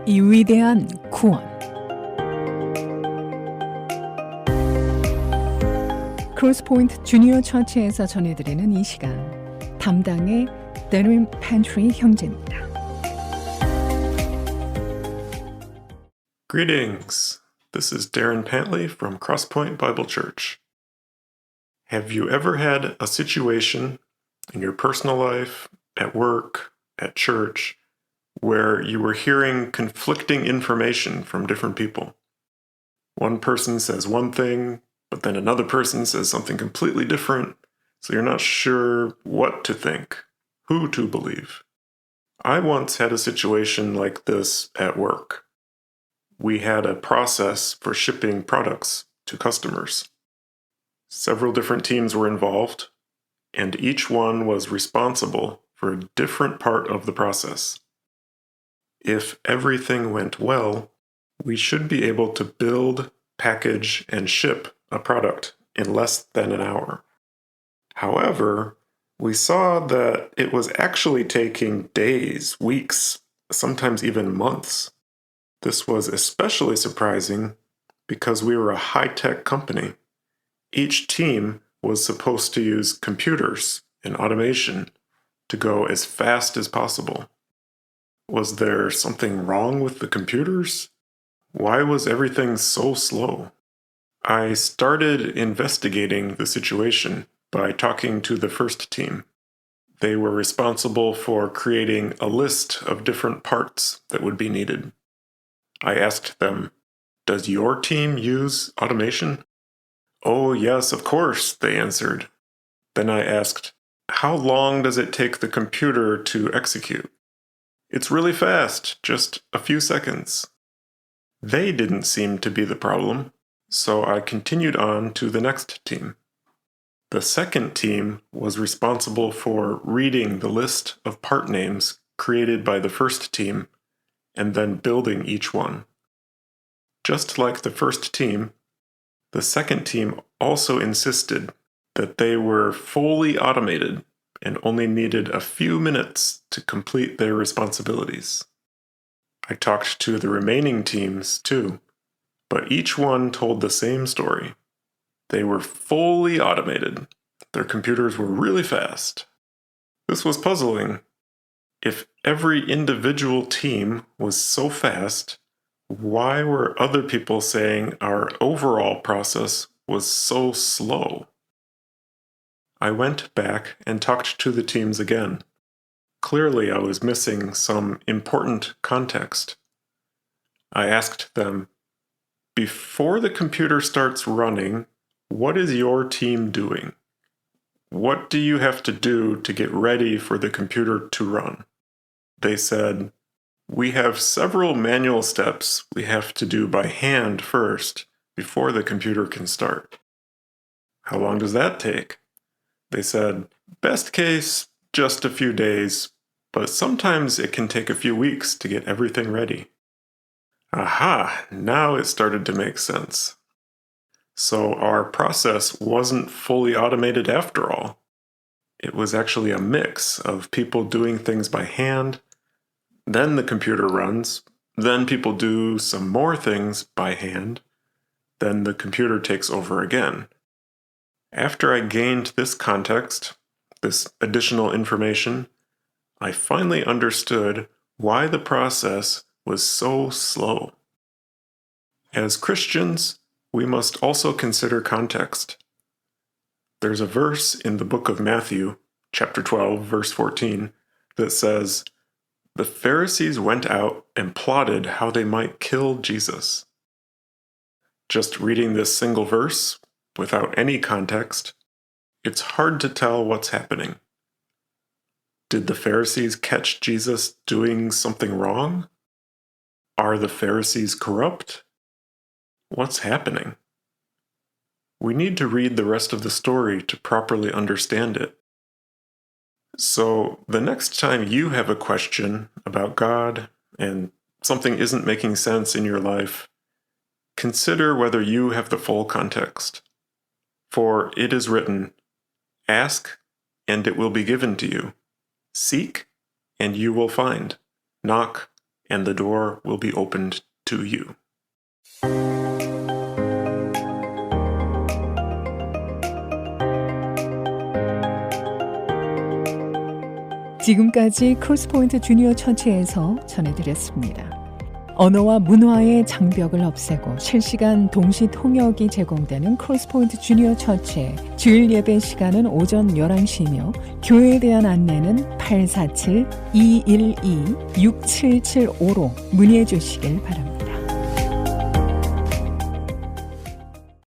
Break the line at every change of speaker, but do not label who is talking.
이 위대한 구원. 크로스포인트 주니어 처치에서 전해드리는 이 시간, 담당의 Darin Pantley 형제입니다.
Greetings. This is Darin Pantley from Crosspoint Bible Church. Have you ever had a situation in your personal life, at work, at church, where you were hearing conflicting information from different people? One person says one thing, but then another person says something completely different, so you're not sure what to think, who to believe. I once had a situation like this at work. We had a process for shipping products to customers. Several different teams were involved, and each one was responsible for a different part of the process. If everything went well, we should be able to build, package, and ship a product in less than an hour. However, we saw that it was actually taking days, weeks, sometimes even months. This was especially surprising because we were a high-tech company. Each team was supposed to use computers and automation to go as fast as possible. Was there something wrong with the computers? Why was everything so slow? I started investigating the situation by talking to the first team. They were responsible for creating a list of different parts that would be needed. I asked them, "Does your team use automation?" "Oh, yes, of course," they answered. Then I asked, "How long does it take the computer to execute?" "It's really fast, just a few seconds." They didn't seem to be the problem, so I continued on to the next team. The second team was responsible for reading the list of part names created by the first team and then building each one. Just like the first team, the second team also insisted that they were fully automated and only needed a few minutes to complete their responsibilities. I talked to the remaining teams too, but each one told the same story. They were fully automated. Their computers were really fast. This was puzzling. If every individual team was so fast, why were other people saying our overall process was so slow? I went back and talked to the teams again. Clearly, I was missing some important context. I asked them, "Before the computer starts running, what is your team doing? What do you have to do to get ready for the computer to run?" They said, "We have several manual steps we have to do by hand first before the computer can start." "How long does that take?" They said, "Best case, just a few days, but sometimes it can take a few weeks to get everything ready." Aha, now it started to make sense. So our process wasn't fully automated after all. It was actually a mix of people doing things by hand, then the computer runs, then people do some more things by hand, then the computer takes over again. After I gained this context, this additional information, I finally understood why the process was so slow. As Christians, we must also consider context. There's a verse in the book of Matthew, chapter 12, verse 14, that says, "The Pharisees went out and plotted how they might kill Jesus." Just reading this single verse, without any context, it's hard to tell what's happening. Did the Pharisees catch Jesus doing something wrong? Are the Pharisees corrupt? What's happening? We need to read the rest of the story to properly understand it. So, the next time you have a question about God and something isn't making sense in your life, consider whether you have the full context. For it is written, "Ask, and it will be given to you. Seek, and you will find. Knock, and the door will be opened to you.
지금까지 크로스포인트 주니어 처치에서 전해드렸습니다. 언어와 문화의 장벽을 없애고 실시간 동시 통역이 제공되는 크로스포인트 주니어 처치의 주일 예배 시간은 오전 11시이며 교회에 대한 안내는 847-212-6775로 문의해 주시길 바랍니다.